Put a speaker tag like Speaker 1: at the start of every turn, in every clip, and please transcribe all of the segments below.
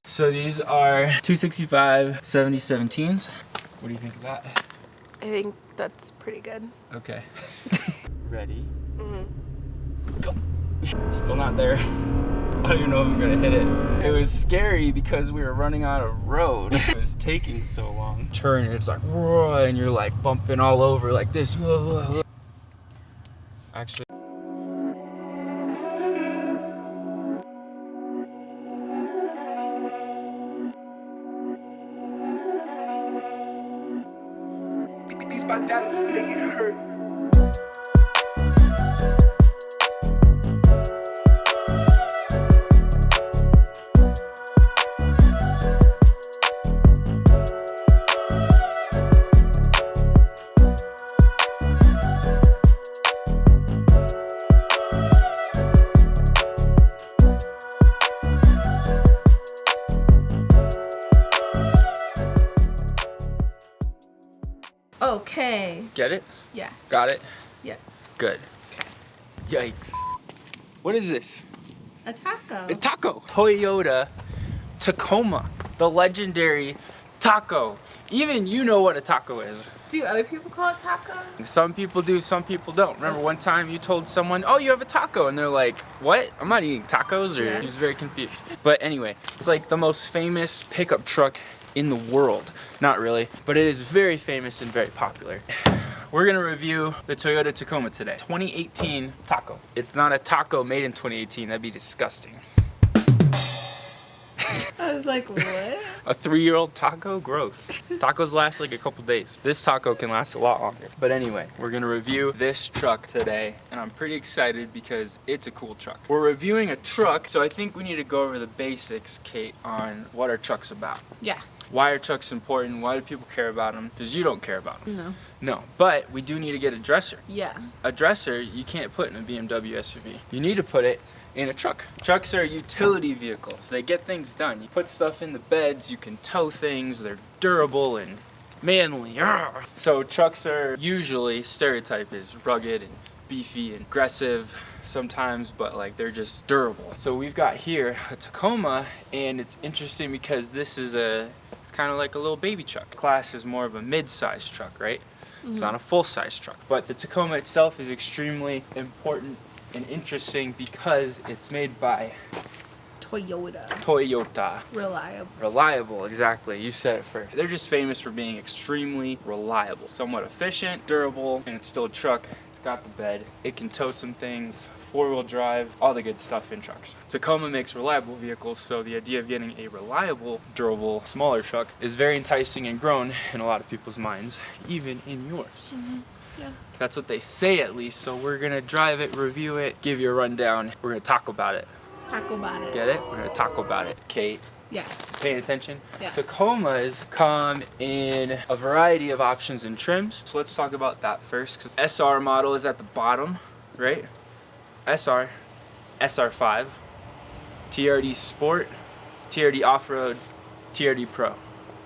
Speaker 1: So these are 265 7017s. What do you think of that?
Speaker 2: I think that's pretty good.
Speaker 1: Okay. Ready?
Speaker 2: Mm-hmm.
Speaker 1: Go. Still not there. I don't even know if I'm gonna hit it. It was scary because we were running out of road. It was taking so long. Turn, it's like, whoa, and you're like bumping all over like this. Whoa. Actually.
Speaker 3: These my dollars make it hurt.
Speaker 2: Okay.
Speaker 1: Get it?
Speaker 2: Yeah.
Speaker 1: Got it?
Speaker 2: Yeah.
Speaker 1: Good. Yikes. What is this?
Speaker 2: A taco.
Speaker 1: A taco. Toyota Tacoma. The legendary taco. Even you know what a taco is.
Speaker 2: Do other people call it tacos?
Speaker 1: Some people do, some people don't. Remember one time you told someone, oh, you have a taco, and they're like, what? I'm not eating tacos, or
Speaker 2: Yeah.
Speaker 1: he was very confused. But anyway, it's like the most famous pickup truck in the world. Not really, but it is very famous and very popular. We're gonna review the Toyota Tacoma today. 2018 taco. It's not a taco made in 2018, that'd be disgusting.
Speaker 2: I was like, what?
Speaker 1: A 3-year-old taco? Gross. Tacos last like a couple days. This taco can last a lot longer. But anyway, we're gonna review this truck today, and I'm pretty excited because it's a cool truck. We're reviewing a truck, so I think we need to go over the basics, Kate, on what our truck's about.
Speaker 2: Yeah.
Speaker 1: Why are trucks important? Why do people care about them? Because you don't care about them.
Speaker 2: No.
Speaker 1: No, but we do need to get a dresser.
Speaker 2: Yeah.
Speaker 1: A dresser you can't put in a BMW SUV. You need to put it in a truck. Trucks are utility vehicles. They get things done. You put stuff in the beds, you can tow things, they're durable and manly. Arrgh. So trucks are usually, stereotype is rugged and beefy and aggressive sometimes, but like they're just durable. So we've got here a Tacoma, and it's interesting because this is it's kind of like a little baby truck. Class is more of a mid-size truck, right? It's not a full-size truck. But the Tacoma itself is extremely important and interesting because it's made by Toyota.
Speaker 2: Reliable.
Speaker 1: Reliable, exactly. You said it first. They're just famous for being extremely reliable, somewhat efficient, durable, and it's still a truck. It's got the bed. It can tow some things, 4-wheel drive, all the good stuff in trucks. Tacoma makes reliable vehicles, so the idea of getting a reliable, durable, smaller truck is very enticing and grown in a lot of people's minds, even in yours.
Speaker 2: Mm-hmm. Yeah.
Speaker 1: That's what they say at least, so we're gonna drive it, review it, give you a rundown. We're gonna talk about it.
Speaker 2: Taco about it.
Speaker 1: Get it? We're gonna talk about it. Kate,
Speaker 2: Yeah.
Speaker 1: paying attention?
Speaker 2: Yeah.
Speaker 1: Tacomas come in a variety of options and trims. So let's talk about that first. 'Cause SR model is at the bottom, right? SR, SR5, TRD Sport, TRD Off-Road, TRD Pro.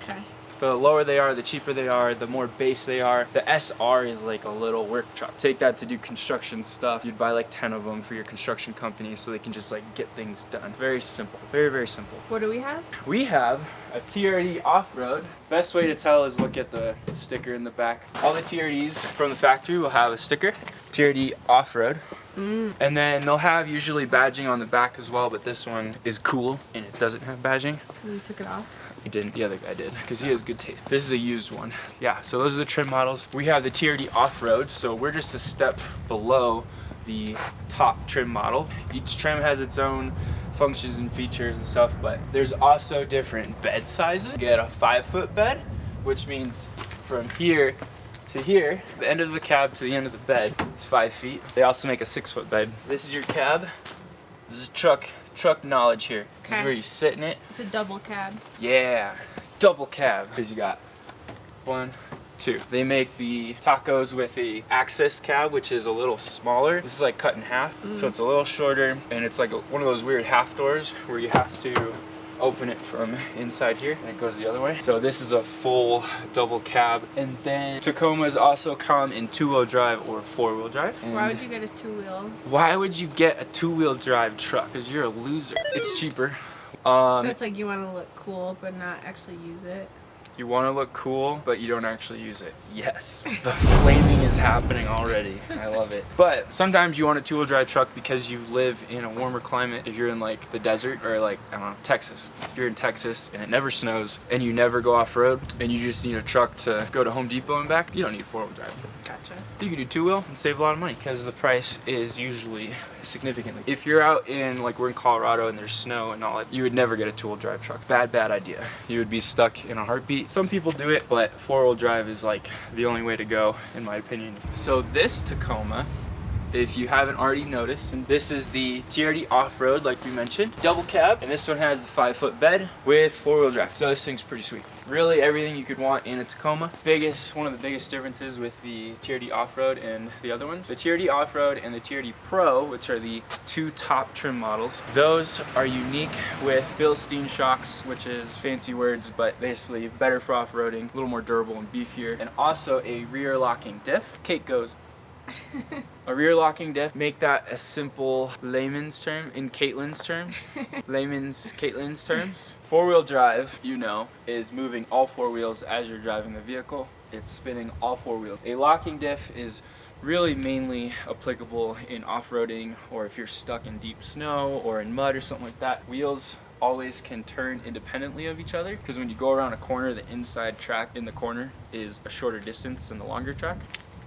Speaker 2: Okay.
Speaker 1: The lower they are, the cheaper they are, the more base they are. The SR is like a little work truck. Take that to do construction stuff. You'd buy like 10 of them for your construction company so they can just like get things done. Very simple, very, very simple.
Speaker 2: What do we have?
Speaker 1: We have a TRD Off-Road. Best way to tell is look at the sticker in the back. All the TRDs from the factory will have a sticker, TRD Off-Road. And then they'll have usually badging on the back as well, but this one is cool and it doesn't have badging.
Speaker 2: You took it off?
Speaker 1: He didn't, the other guy did, because he has good taste. This is a used one. Yeah, so those are the trim models. We have the TRD Off-Road, so we're just a step below the top trim model. Each trim has its own functions and features and stuff, but there's also different bed sizes. You get a 5-foot bed, which means from here to here, the end of the cab to the end of the bed is 5 feet. They also make a 6-foot bed. This is your cab. This is truck knowledge here. This is
Speaker 2: Okay.
Speaker 1: where you sit in it.
Speaker 2: It's a double cab.
Speaker 1: Yeah, double cab, because you got 1, 2. They make the tacos with the access cab, which is a little smaller. This is like cut in half, so it's a little shorter, and it's like one of those weird half doors where you have to open it from inside here and it goes the other way. So this is a full double cab. And then Tacomas also come in 2-wheel drive or 4-wheel drive. And
Speaker 2: Why would you get a 2-wheel?
Speaker 1: why would you get a 2-wheel drive truck? Because you're a loser. It's cheaper.
Speaker 2: So it's like you want to look cool, but not actually use it.
Speaker 1: You want to look cool, but you don't actually use it. Yes. The flaming is happening already. I love it. But sometimes you want a two-wheel drive truck because you live in a warmer climate. If you're in like the desert or like, I don't know, Texas. If you're in Texas and it never snows and you never go off-road and you just need a truck to go to Home Depot and back, you don't need four-wheel drive.
Speaker 2: Gotcha.
Speaker 1: You can do two-wheel and save a lot of money because the price is usually significantly. If you're out in, like we're in Colorado and there's snow and all that, you would never get a two-wheel drive truck. Bad idea. You would be stuck in a heartbeat. Some people do it, but four-wheel drive is like the only way to go, in my opinion. So this Tacoma, if you haven't already noticed, and this is the TRD off-road, like we mentioned, double cab, and this one has a 5-foot bed with four-wheel drive. So this thing's pretty sweet. Really everything you could want in a Tacoma. One of the biggest differences with the TRD off-road and the other ones. The TRD off-road and the TRD Pro, which are the two top trim models, those are unique with Bilstein shocks, which is fancy words, but basically better for off-roading, a little more durable and beefier, and also a rear locking diff. Kate goes, a rear locking diff, make that a simple layman's term in Caitlin's terms. Caitlin's terms. Four-wheel drive, you know, is moving all four wheels as you're driving the vehicle. It's spinning all four wheels. A locking diff is really mainly applicable in off-roading or if you're stuck in deep snow or in mud or something like that. Wheels always can turn independently of each other because when you go around a corner, the inside track in the corner is a shorter distance than the longer track.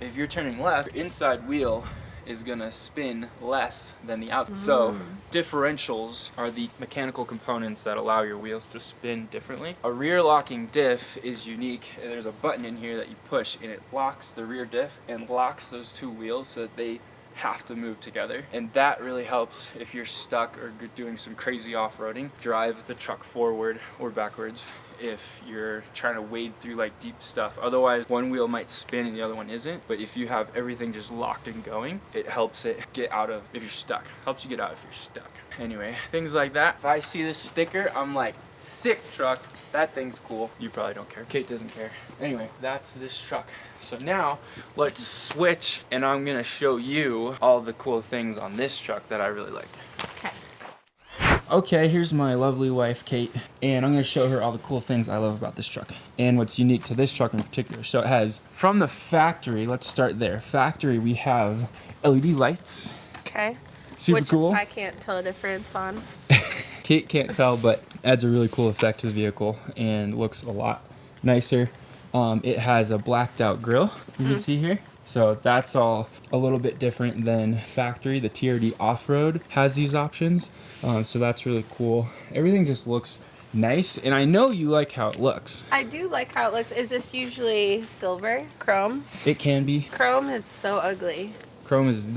Speaker 1: If you're turning left, your inside wheel is gonna spin less than the outside. So differentials are the mechanical components that allow your wheels to spin differently. A rear locking diff is unique. There's a button in here that you push and it locks the rear diff and locks those two wheels so that they have to move together, and that really helps if you're stuck or doing some crazy off-roading. Drive the truck forward or backwards if you're trying to wade through like deep stuff. Otherwise, one wheel might spin and the other one isn't, but if you have everything just locked and going, it helps it get out of if you're stuck. Helps you get out if you're stuck. Anyway, things like that. If I see this sticker, I'm like, sick truck. That thing's cool. You probably don't care. Kate doesn't care. Anyway, that's this truck. So now let's switch and I'm gonna show you all the cool things on this truck that I really like.
Speaker 2: Okay.
Speaker 1: Okay, here's my lovely wife, Kate, and I'm gonna show her all the cool things I love about this truck and what's unique to this truck in particular. So it has, from the factory, let's start there. Factory, we have LED lights.
Speaker 2: Okay.
Speaker 1: Super
Speaker 2: Which
Speaker 1: cool.
Speaker 2: I can't tell a difference on.
Speaker 1: Kate can't tell, but adds a really cool effect to the vehicle and looks a lot nicer. It has a blacked out grille, you can see here. So that's all a little bit different than factory. The TRD off-road has these options, so that's really cool. Everything just looks nice, and I know you like how it looks.
Speaker 2: I do like how it looks. Is this usually silver? Chrome?
Speaker 1: It can be.
Speaker 2: Chrome is so ugly.
Speaker 1: Chrome is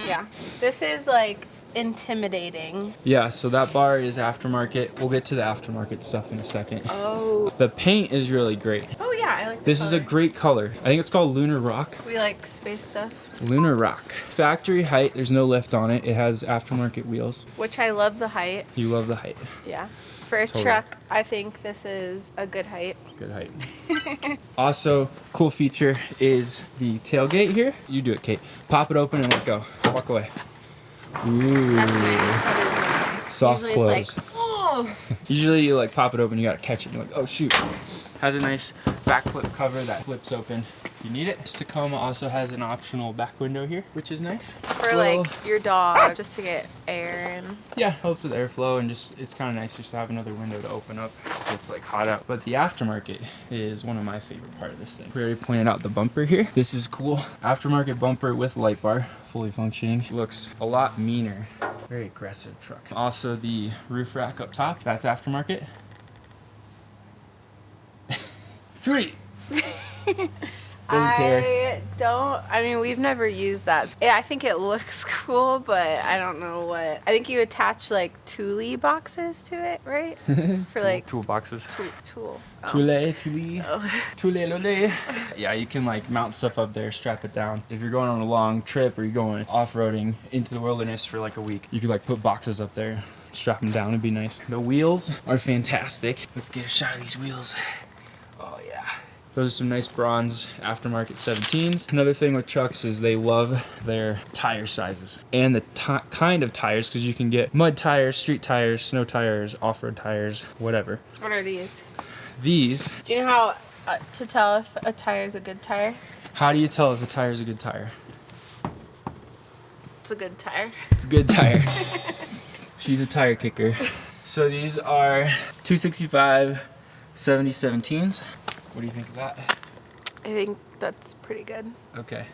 Speaker 2: Yeah. This is like intimidating.
Speaker 1: Yeah, so that bar is aftermarket. We'll get to the aftermarket stuff in a second.
Speaker 2: Oh.
Speaker 1: The paint is really great.
Speaker 2: Oh yeah, I like
Speaker 1: This is a great color. I think it's called Lunar Rock.
Speaker 2: We like space stuff.
Speaker 1: Lunar Rock. Factory height, there's no lift on it. It has aftermarket wheels.
Speaker 2: Which I love the height.
Speaker 1: You love the height.
Speaker 2: Yeah. For a
Speaker 1: Totally.
Speaker 2: truck, I think this is a good height.
Speaker 1: Good height. Also, cool feature is the tailgate here. You do it, Kate. Pop it open and let go. Walk away. Ooh.
Speaker 2: That's nice. That is nice.
Speaker 1: Soft
Speaker 2: Usually
Speaker 1: close.
Speaker 2: it's like, oh.
Speaker 1: Usually you like pop it open, you gotta catch it. You're like, oh shoot. Has a nice backflip cover that flips open if you need it. This Tacoma also has an optional back window here, which is nice.
Speaker 2: For like your dog, just to get air in.
Speaker 1: Yeah, helps with airflow and just it's kind of nice just to have another window to open up if it's like hot out. But the aftermarket is one of my favorite part of this thing. We already pointed out the bumper here. This is cool. Aftermarket bumper with light bar, fully functioning. Looks a lot meaner. Very aggressive truck. Also the roof rack up top, that's aftermarket. Sweet. Doesn't care.
Speaker 2: I mean, we've never used that. Yeah, I think it looks cool, but I don't know what. I think you attach like Thule boxes to it, right? For like
Speaker 1: tool boxes.
Speaker 2: tool.
Speaker 1: Thule. Yeah, you can like mount stuff up there, strap it down. If you're going on a long trip or you're going off-roading into the wilderness for like a week, you could like put boxes up there, strap them down, it'd be nice. The wheels are fantastic. Let's get a shot of these wheels. Oh yeah. Those are some nice bronze aftermarket 17s. Another thing with trucks is they love their tire sizes and the kind of tires, because you can get mud tires, street tires, snow tires, off-road tires, whatever.
Speaker 2: What are these?
Speaker 1: These,
Speaker 2: Do you know how to tell if a tire is a good tire?
Speaker 1: how do you tell if a tire is a good tire?
Speaker 2: It's a good tire.
Speaker 1: It's a good tire. She's a tire kicker. So these are 265 7017s. What do you think of that?
Speaker 2: I think that's pretty good.
Speaker 1: Okay.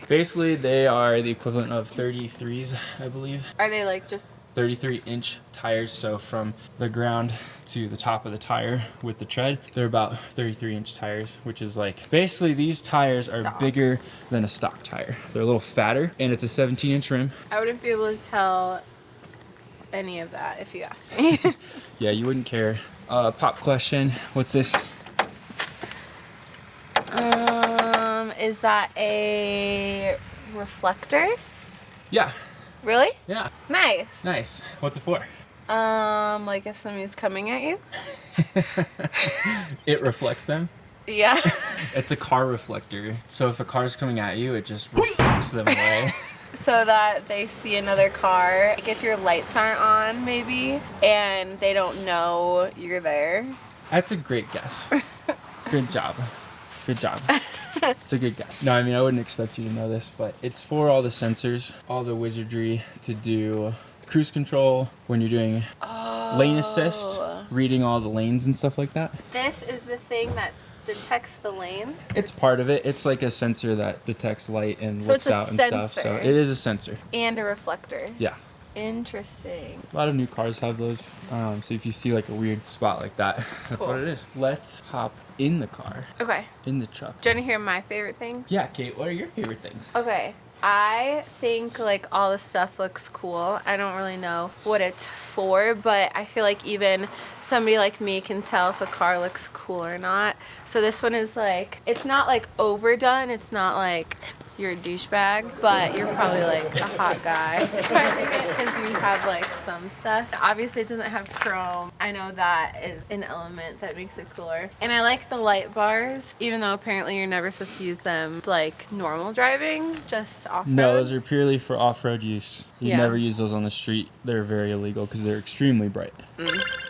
Speaker 1: Basically, they are the equivalent of 33s, I believe.
Speaker 2: Are they like just
Speaker 1: 33-inch tires, so from the ground to the top of the tire with the tread, they're about 33-inch tires, which is like, basically these tires are
Speaker 2: stock?
Speaker 1: bigger than a stock tire. They're a little fatter, and it's a 17-inch rim.
Speaker 2: I wouldn't be able to tell any of that if you asked me.
Speaker 1: Yeah, you wouldn't care. Pop question, what's this?
Speaker 2: Is that a reflector?
Speaker 1: Yeah,
Speaker 2: Really?
Speaker 1: yeah,
Speaker 2: Nice.
Speaker 1: nice. What's it for?
Speaker 2: Like if somebody's coming at you?
Speaker 1: It reflects them.
Speaker 2: Yeah.
Speaker 1: It's a car reflector, so if a car's coming at you, it just reflects them away.
Speaker 2: So that they see another car. Like if your lights aren't on, maybe, and they don't know you're there.
Speaker 1: That's a great guess. Good job. Good job. It's a good guess. No, I mean, I wouldn't expect you to know this, but it's for all the sensors, all the wizardry to do cruise control when you're doing lane assist, reading all the lanes and stuff like that.
Speaker 2: This is the thing that detects the lanes.
Speaker 1: It's part of it. It's like a sensor that detects light and
Speaker 2: So
Speaker 1: looks
Speaker 2: it's a
Speaker 1: out and stuff. So
Speaker 2: sensor.
Speaker 1: it is a sensor.
Speaker 2: And a reflector.
Speaker 1: Yeah.
Speaker 2: Interesting.
Speaker 1: A lot of new cars have those. So if you see like a weird spot like that, that's
Speaker 2: Cool.
Speaker 1: what it is. Let's hop in the car,
Speaker 2: Okay.
Speaker 1: in the truck.
Speaker 2: Do you want to hear my favorite thing?
Speaker 1: Yeah, Kate, what are your favorite things?
Speaker 2: Okay. I think like all the stuff looks cool. I don't really know what it's for, but I feel like even somebody like me can tell if a car looks cool or not. So this one is like, it's not like overdone. It's not like you're a douchebag, but you're probably like a hot guy driving it because you have like some stuff. Obviously it doesn't have chrome. I know that is an element that makes it cooler. And I like the light bars, even though apparently you're never supposed to use them like normal driving, just off-road.
Speaker 1: No, those are purely for off-road use. You
Speaker 2: Yeah.
Speaker 1: never use those on the street. They're very illegal because they're extremely bright.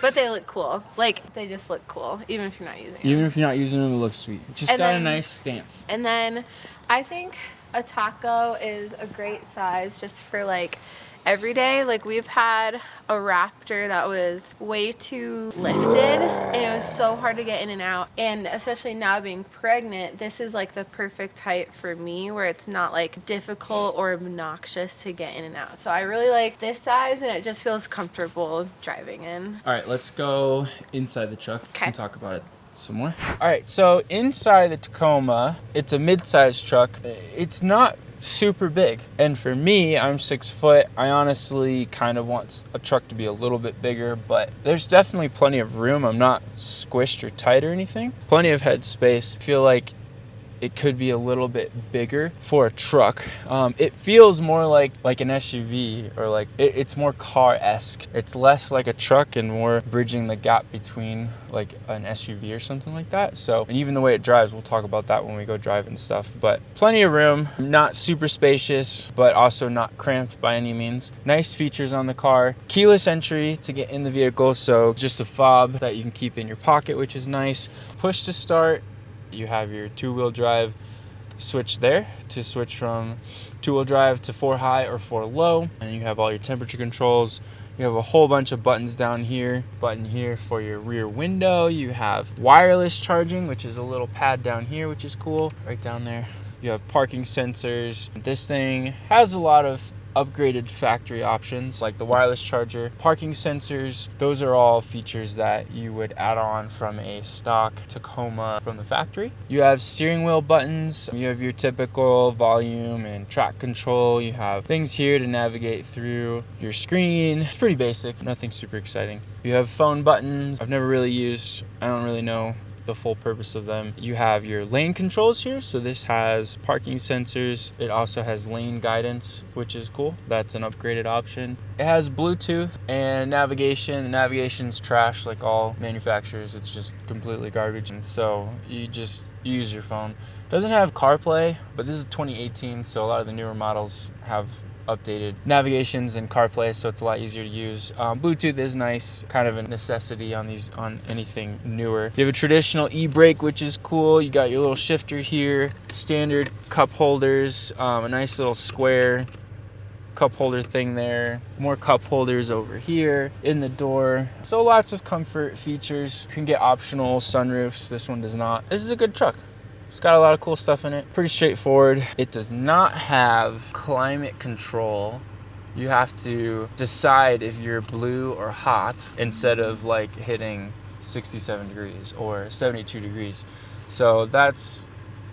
Speaker 2: But they look cool. Like, they just look cool, even if you're not using them.
Speaker 1: Even if you're not using them, it looks sweet. It's just
Speaker 2: And
Speaker 1: got a
Speaker 2: then-
Speaker 1: nice stance.
Speaker 2: And then I think a taco is a great size just for like every day. Like we've had a Raptor that was way too lifted and it was so hard to get in and out. And especially now being pregnant, this is like the perfect height for me where it's not like difficult or obnoxious to get in and out. So I really like this size and it just feels comfortable driving in.
Speaker 1: All right, let's go inside the truck
Speaker 2: Okay.
Speaker 1: and talk about it some more. All right, so inside the Tacoma, it's a mid-size truck. It's not super big. And for me, I'm 6 foot. I honestly kind of want a truck to be a little bit bigger, but there's definitely plenty of room. I'm not squished or tight or anything. Plenty of head space. I feel like it could be a little bit bigger for a truck. It feels more like an SUV or like it's more car-esque. It's less like a truck and more bridging the gap between like an SUV or something like that. So, and even the way it drives, we'll talk about that when we go drive and stuff. But plenty of room, not super spacious, but also not cramped by any means. Nice features on the car. Keyless entry to get in the vehicle, so just a fob that you can keep in your pocket, which is nice. Push to start. You have your 2-wheel drive switch there to switch from 2-wheel drive to 4 high or 4 low. And you have all your temperature controls. You have a whole bunch of buttons down here. Button here for your rear window. You have wireless charging, which is a little pad down here, which is cool. Right down there. You have parking sensors. This thing has a lot of upgraded factory options like the wireless charger, parking sensors. Those are all features that you would add on from a stock Tacoma from the factory. You have steering wheel buttons. You have your typical volume and track control. You have things here to navigate through your screen. It's pretty basic, nothing super exciting. You have phone buttons. I've never really used, I don't really know the full purpose of them. You have your lane controls here. So this has parking sensors. It also has lane guidance, which is cool. That's an upgraded option. It has Bluetooth and navigation. The navigation's trash like all manufacturers. It's just completely garbage. And so you just you use your phone. Doesn't have CarPlay, but this is 2018, so a lot of the newer models have updated navigations and CarPlay, so it's a lot easier to use. Bluetooth is nice, kind of a necessity on anything newer. You have a traditional e-brake, which is cool. You got your little shifter here, standard cup holders, a nice little square cup holder thing there, more cup holders over here in the door. So lots of comfort features. You can get optional sunroofs. This one does not. This is a good truck. It's got a lot of cool stuff in it. Pretty straightforward. It does not have climate control. You have to decide if you're blue or hot instead of like hitting 67 degrees or 72 degrees. So that's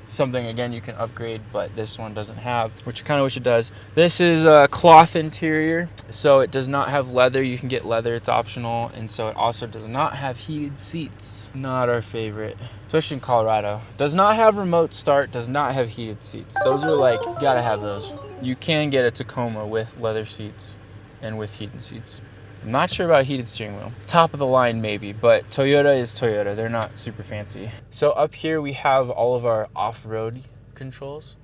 Speaker 1: something, again, you can upgrade, but this one doesn't have, which I kind of wish it does. This is a cloth interior, so it does not have leather. You can get leather, it's optional, and so it also does not have heated seats. Not our favorite, especially in Colorado. Does not have remote start, does not have heated seats. Those are like, you gotta have those. You can get a Tacoma with leather seats and with heated seats. I'm not sure about heated steering wheel. Top of the line maybe, but Toyota is Toyota. They're not super fancy. So up here we have all of our off-road controls.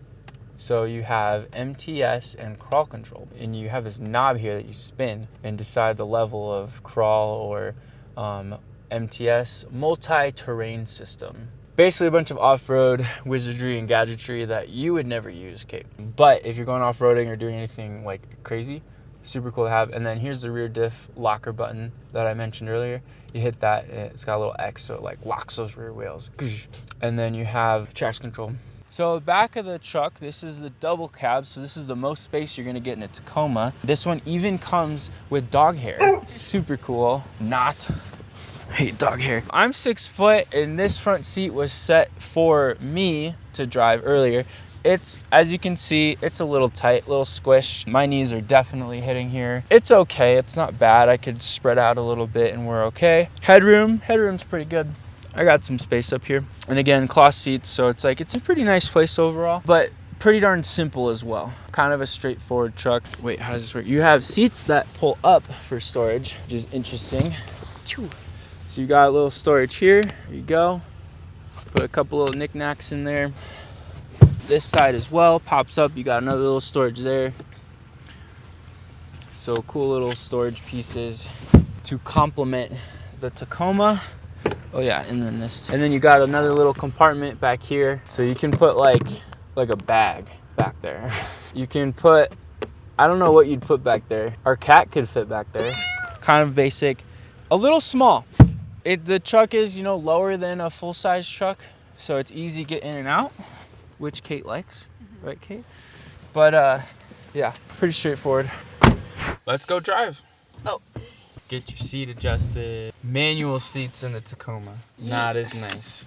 Speaker 1: So you have MTS and crawl control. And you have this knob here that you spin and decide the level of crawl or MTS, multi-terrain system. Basically a bunch of off-road wizardry and gadgetry that you would never use, Kate. But if you're going off-roading or doing anything like crazy, super cool to have. And then here's the rear diff locker button that I mentioned earlier. You hit that and it's got a little X, so it like locks those rear wheels. And then you have traction control. So the back of the truck, this is the double cab, so this is the most space you're gonna get in a Tacoma. This one even comes with dog hair. Super cool. Not. I hate dog hair. I'm 6 foot and this front seat was set for me to drive earlier. It's, as you can see, it's a little tight, little squish. My knees are definitely hitting here. It's okay, it's not bad. I could spread out a little bit and we're okay. Headroom's pretty good. I got some space up here. And again, cloth seats, so it's like, it's a pretty nice place overall, but pretty darn simple as well. Kind of a straightforward truck. Wait, how does this work? You have seats that pull up for storage, which is interesting. So you got a little storage here. There you go. Put a couple little knickknacks in there. This side as well pops up. You got another little storage there. So cool little storage pieces to complement the Tacoma. Oh yeah, and then this. And then you got another little compartment back here. So you can put like a bag back there. You can put, I don't know what you'd put back there. Our cat could fit back there. Kind of basic. A little small. The truck is, lower than a full-size truck. So it's easy to get in and out, which Kate likes, right, Kate? But yeah, pretty straightforward. Let's go drive. Oh. Get your seat adjusted. Manual seats in the Tacoma. Not as nice.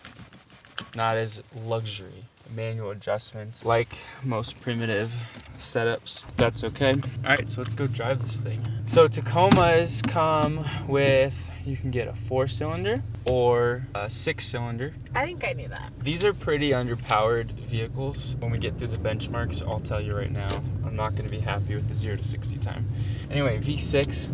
Speaker 1: Not as luxury. Manual adjustments, like most primitive setups. That's okay. All right, so let's go drive this thing. So Tacomas come with, you can get a 4-cylinder or a 6-cylinder.
Speaker 2: I think I knew that.
Speaker 1: These are pretty underpowered vehicles. When we get through the benchmarks, I'll tell you right now, I'm not gonna be happy with the 0 to 60 time. Anyway, V6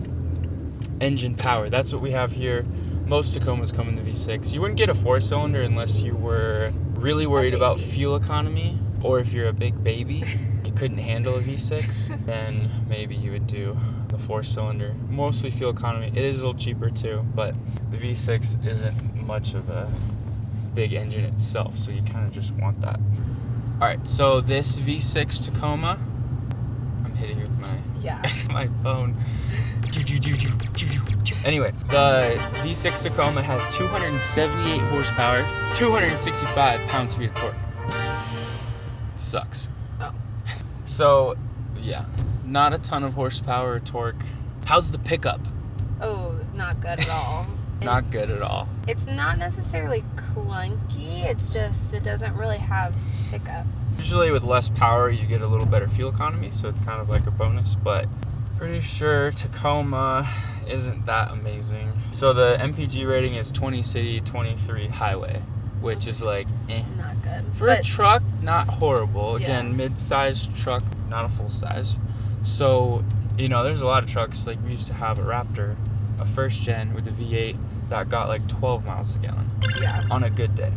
Speaker 1: engine power, that's what we have here. Most Tacomas come in the V6. You wouldn't get a 4-cylinder unless you were really worried about fuel economy, or if you're a big baby, you couldn't handle a V6, then maybe you would do the 4-cylinder. Mostly fuel economy. It is a little cheaper too, but the V6 isn't much of a big engine itself, so you kind of just want that. All right, so this V6 Tacoma, I'm hitting it with my phone. Anyway, the V6 Tacoma has 278 horsepower, 265 pounds-feet of torque. Sucks. Oh. So, yeah, not a ton of horsepower or torque. How's the pickup?
Speaker 2: Oh, not good at all.
Speaker 1: Not good at all.
Speaker 2: It's not necessarily clunky, it's just it doesn't really have pickup.
Speaker 1: Usually with less power, you get a little better fuel economy, so it's kind of like a bonus, but pretty sure Tacoma isn't that amazing. So the MPG rating is 20 city, 23 highway, which is like,
Speaker 2: Not good.
Speaker 1: For a truck, not horrible. Again, mid-size truck, not a full size. So, there's a lot of trucks, like we used to have a Raptor, a first gen with a V8 that got like 12 miles a gallon on a good day.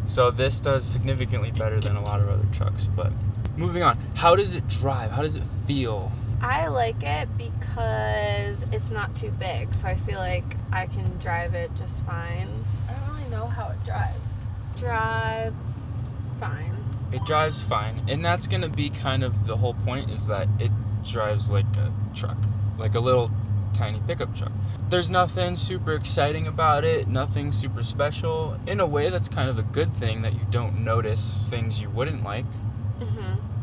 Speaker 1: So this does significantly better than a lot of other trucks. But moving on, how does it drive? How does it feel?
Speaker 2: I like it because it's not too big, so I feel like I can drive it just fine. I don't really know how it drives. Drives fine.
Speaker 1: It drives fine, and that's gonna be kind of the whole point, is that it drives like a truck, like a little tiny pickup truck. There's nothing super exciting about it, nothing super special. In a way, that's kind of a good thing, that you don't notice things you wouldn't like.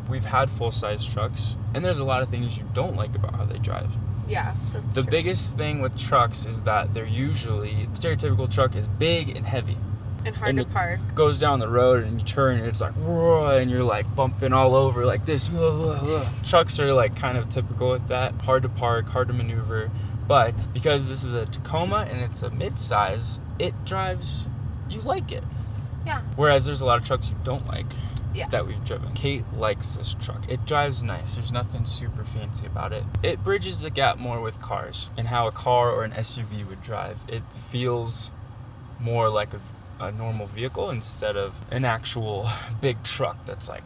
Speaker 1: We've had full-size trucks, and there's a lot of things you don't like about how they drive.
Speaker 2: Yeah, that's
Speaker 1: The
Speaker 2: true.
Speaker 1: biggest thing with trucks is that they're usually, stereotypical truck is big and heavy.
Speaker 2: And hard
Speaker 1: and
Speaker 2: to
Speaker 1: it
Speaker 2: park.
Speaker 1: Goes down the road and you turn and it's like, whoa, and you're like bumping all over like this. Trucks are like kind of typical with that. Hard to park, hard to maneuver. But because this is a Tacoma and it's a midsize, it drives, you like it.
Speaker 2: Yeah.
Speaker 1: Whereas there's a lot of trucks you don't like.
Speaker 2: Yes.
Speaker 1: That we've driven. Kate likes this truck. It drives nice. There's nothing super fancy about it. It bridges the gap more with cars and how a car or an SUV would drive. It feels more like a normal vehicle instead of an actual big truck that's like,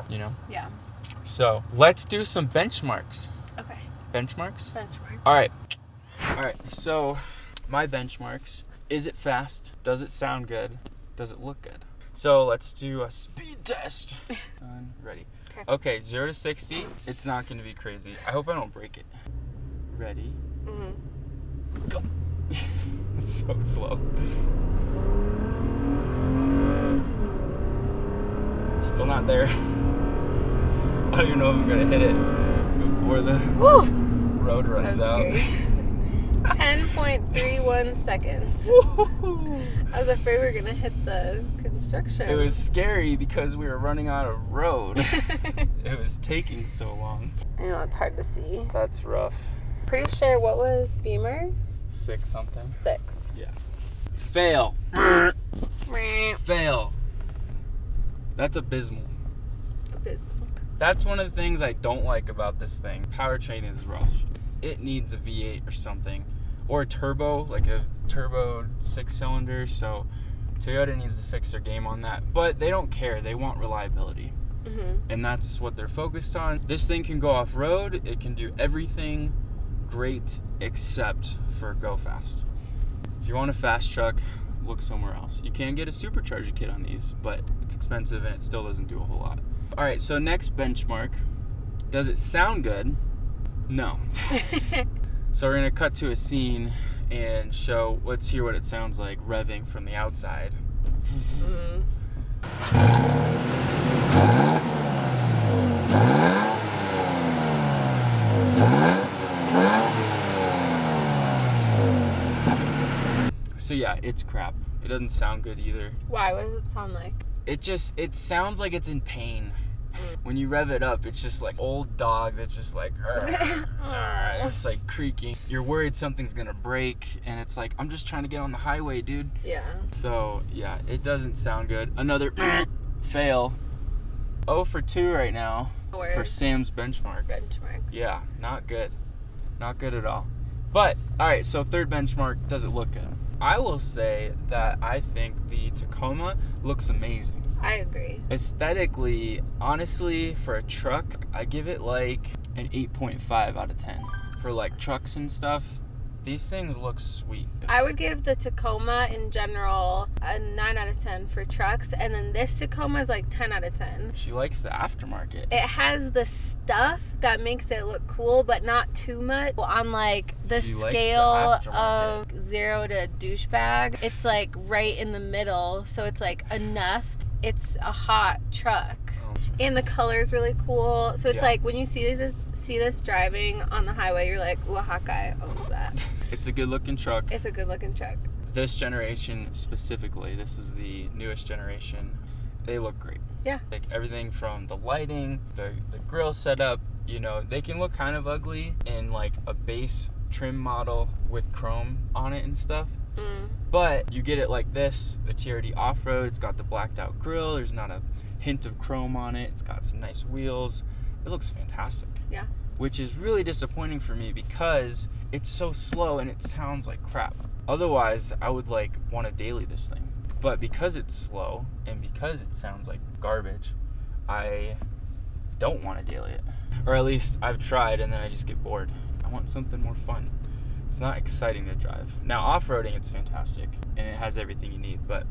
Speaker 1: you know?
Speaker 2: Yeah.
Speaker 1: So let's do some benchmarks.
Speaker 2: Okay.
Speaker 1: Benchmarks?
Speaker 2: Benchmark.
Speaker 1: All right. So my benchmarks. Is it fast? Does it sound good? Does it look good? So let's do a speed test. Done. Ready. Okay, 0 to 60. It's not going to be crazy. I hope I don't break it. Ready? Go. It's so slow. Still not there. I don't even know if I'm going to hit it before the road runs
Speaker 2: That's
Speaker 1: out.
Speaker 2: scary. 10.31 seconds. I was afraid we were going to hit the construction.
Speaker 1: It was scary because we were running out of road. It was taking so long.
Speaker 2: I know, it's hard to see.
Speaker 1: That's rough.
Speaker 2: Pretty sure, what was Beamer?
Speaker 1: 6 something.
Speaker 2: 6.
Speaker 1: Yeah. Fail. Fail. That's abysmal.
Speaker 2: Abysmal.
Speaker 1: That's one of the things I don't like about this thing. Powertrain is rough. It needs a V8 or something. Or a turbo, like a turbo 6-cylinder. So Toyota needs to fix their game on that. But they don't care. They want reliability. And that's what they're focused on. This thing can go off-road. It can do everything great except for go fast. If you want a fast truck, look somewhere else. You can get a supercharger kit on these, but it's expensive and it still doesn't do a whole lot. All right, so next benchmark. Does it sound good? No. So we're gonna cut to a scene and show, let's hear what it sounds like revving from the outside. So yeah, it's crap. It doesn't sound good either.
Speaker 2: Why? What does it sound like?
Speaker 1: It sounds like it's in pain. When you rev it up, it's just like old dog that's just like, it's like creaking. You're worried something's gonna break, and it's like, I'm just trying to get on the highway, dude.
Speaker 2: Yeah.
Speaker 1: So yeah, it doesn't sound good. Another fail. 0 for 2 right now for Sam's benchmarks. Yeah, not good. Not good at all. But, alright, so third benchmark, does it look good? I will say that I think the Tacoma looks amazing.
Speaker 2: I agree.
Speaker 1: Aesthetically, honestly, for a truck, I give it like an 8.5 out of 10. For like trucks and stuff, these things look sweet.
Speaker 2: I would give the Tacoma in general a 9 out of 10 for trucks, and then this Tacoma is like 10 out of 10.
Speaker 1: She likes the aftermarket.
Speaker 2: It has the stuff that makes it look cool, but not too much. On like the
Speaker 1: She likes the
Speaker 2: scale
Speaker 1: aftermarket.
Speaker 2: of 0 to douchebag, it's like right in the middle, so it's like enough. It's a hot truck. And the color is really cool. So it's like when you see this driving on the highway, you're like, ooh, a hot guy owns that.
Speaker 1: It's a good looking truck.
Speaker 2: It's a good looking truck.
Speaker 1: This generation specifically, this is the newest generation, they look great.
Speaker 2: Yeah.
Speaker 1: Like everything from the lighting, the grill setup, you know, they can look kind of ugly in like a base trim model with chrome on it and stuff. But you get it like this, the TRD off-road, it's got the blacked out grill, there's not a hint of chrome on it, it's got some nice wheels. It looks fantastic.
Speaker 2: Yeah.
Speaker 1: Which is really disappointing for me because it's so slow and it sounds like crap. Otherwise, I would like want to daily this thing. But because it's slow and because it sounds like garbage, I don't want to daily it. Or at least I've tried and then I just get bored. I want something more fun. It's not exciting to drive. Now off-roading, it's fantastic and it has everything you need, but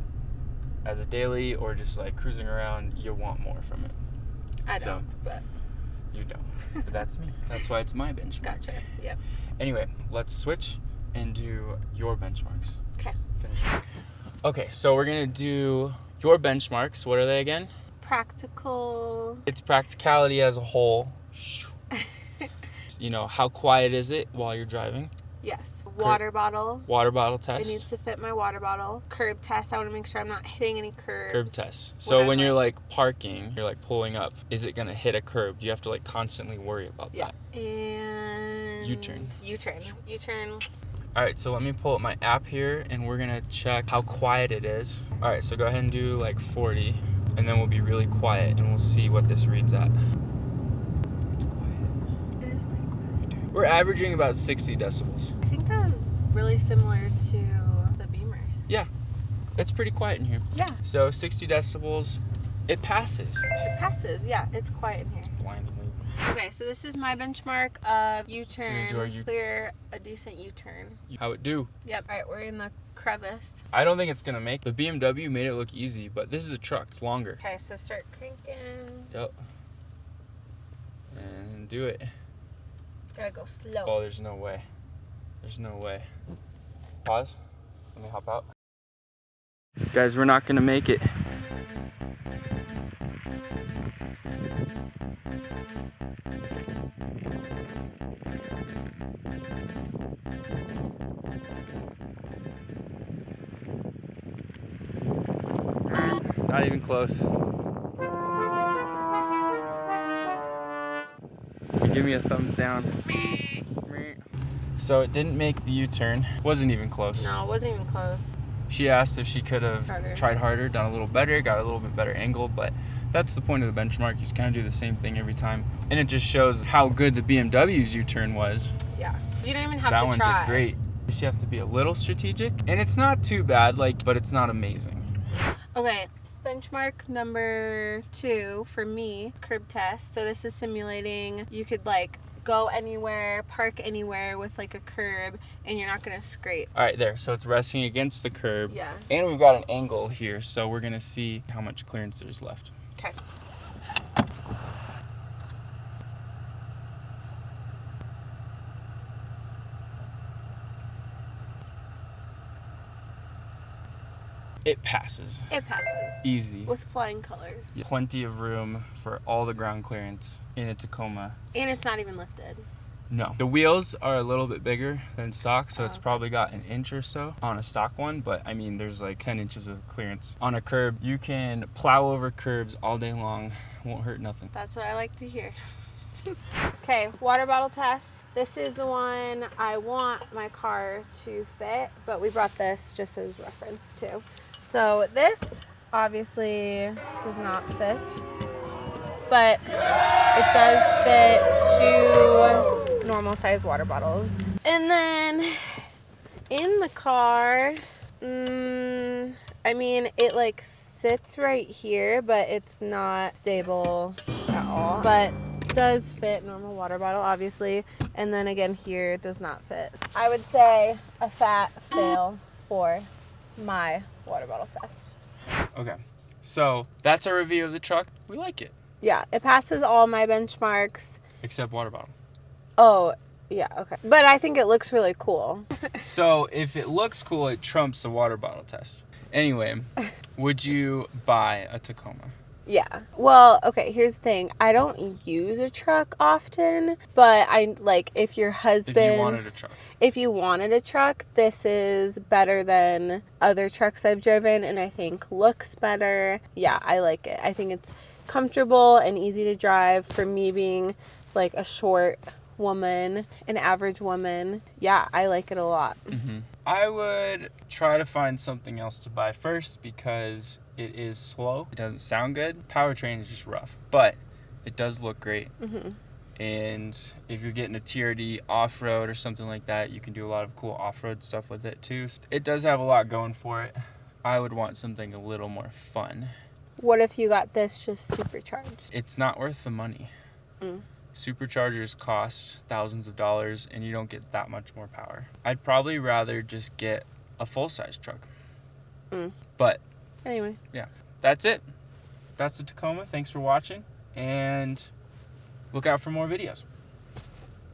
Speaker 1: as a daily or just like cruising around, you want more from it.
Speaker 2: I don't, but
Speaker 1: you don't. But that's me. That's why it's my benchmark.
Speaker 2: Gotcha. Yep.
Speaker 1: Anyway, let's switch and do your benchmarks.
Speaker 2: Okay.
Speaker 1: Finish it. Okay, so we're gonna do your benchmarks. What are they again?
Speaker 2: Practical.
Speaker 1: It's practicality as a whole. You know, how quiet is it while you're driving?
Speaker 2: Yes. Water bottle.
Speaker 1: Water bottle test.
Speaker 2: It needs to fit my water bottle. Curb test. I want to make sure I'm not hitting any curbs.
Speaker 1: Curb test. So when you're like parking, you're like pulling up, is it gonna hit a curb? Do you have to like constantly worry about that?
Speaker 2: And
Speaker 1: U-turn.
Speaker 2: U-turn.
Speaker 1: All right, so let me pull up my app here and we're gonna check how quiet it is. All right, so go ahead and do like 40 and then we'll be really quiet and we'll see what this reads at. It's quiet.
Speaker 2: It is pretty quiet.
Speaker 1: We're averaging about 60 decibels.
Speaker 2: I think that was really similar to the Beamer.
Speaker 1: Yeah, it's pretty quiet in here.
Speaker 2: Yeah.
Speaker 1: So 60 decibels, it passes.
Speaker 2: It passes, yeah. It's quiet in here.
Speaker 1: Blindingly.
Speaker 2: Okay, so this is my benchmark of U-turn.
Speaker 1: Do our U-
Speaker 2: Clear a decent U-turn.
Speaker 1: How it do?
Speaker 2: Yep. All right, we're in the crevice.
Speaker 1: I don't think it's gonna make. The BMW made it look easy, but this is a truck. It's longer.
Speaker 2: Okay, so start cranking.
Speaker 1: Yep. And do it.
Speaker 2: Gotta go slow.
Speaker 1: Oh, there's no way. There's no way. Pause. Let me hop out. Guys, we're not gonna make it. Not even close. Give me a thumbs down. So it didn't make the U-turn. Wasn't even close.
Speaker 2: No, it wasn't even close.
Speaker 1: She asked if she could have tried harder, done a little better, got a little bit better angle, but that's the point of the benchmark. You just kind of do the same thing every time. And it just shows how good the BMW's U-turn was.
Speaker 2: Yeah. You don't even have
Speaker 1: that
Speaker 2: to
Speaker 1: one
Speaker 2: try.
Speaker 1: did great. You just have to be a little strategic. And it's not too bad, but it's not amazing.
Speaker 2: Okay. Benchmark number 2 for me, curb test. So this is simulating you could go anywhere, park anywhere with a curb and you're not gonna scrape.
Speaker 1: All right, there. So it's resting against the curb.
Speaker 2: Yeah.
Speaker 1: And we've got an angle here, so we're gonna see how much clearance there's left.
Speaker 2: Okay.
Speaker 1: It passes.
Speaker 2: It passes.
Speaker 1: Easy.
Speaker 2: With flying colors.
Speaker 1: Plenty of room for all the ground clearance in a Tacoma.
Speaker 2: And it's not even lifted.
Speaker 1: No. The wheels are a little bit bigger than stock, so it's probably got an inch or so on a stock one, but I mean, there's 10 inches of clearance. On a curb, you can plow over curbs all day long. Won't hurt nothing.
Speaker 2: That's what I like to hear. Okay, water bottle test. This is the one I want my car to fit, but we brought this just as reference too. So this obviously does not fit, but it does fit 2 normal size water bottles. And then in the car, I mean, it sits right here, but it's not stable at all. But it does fit normal water bottle, obviously. And then again here, it does not fit. I would say a fat fail for my water bottle test.
Speaker 1: Okay, so that's our review of the truck. We like it.
Speaker 2: Yeah, it passes all my benchmarks.
Speaker 1: Except water bottle.
Speaker 2: Oh, yeah, okay. But I think it looks really cool.
Speaker 1: So if it looks cool, it trumps the water bottle test. Anyway, would you buy a Tacoma?
Speaker 2: Yeah. Well, okay, here's the thing. I don't use a truck often, but if your husband...
Speaker 1: If you wanted a truck.
Speaker 2: If you wanted a truck, this is better than other trucks I've driven, and I think looks better. Yeah, I like it. I think it's comfortable and easy to drive for me being a short woman, an average woman. Yeah, I like it a lot.
Speaker 1: Mm-hmm. I would try to find something else to buy first because it is slow. It doesn't sound good. Powertrain is just rough, but it does look great.
Speaker 2: Mm-hmm.
Speaker 1: And if you're getting a TRD off-road or something like that, you can do a lot of cool off-road stuff with it too. It does have a lot going for it, I would want something a little more fun.
Speaker 2: What if you got this just supercharged?
Speaker 1: It's not worth the money. Superchargers cost thousands of dollars, and you don't get that much more power. I'd probably rather just get a full-size truck. But
Speaker 2: Anyway.
Speaker 1: yeah, that's it. That's the Tacoma. Thanks for watching, and look out for more videos.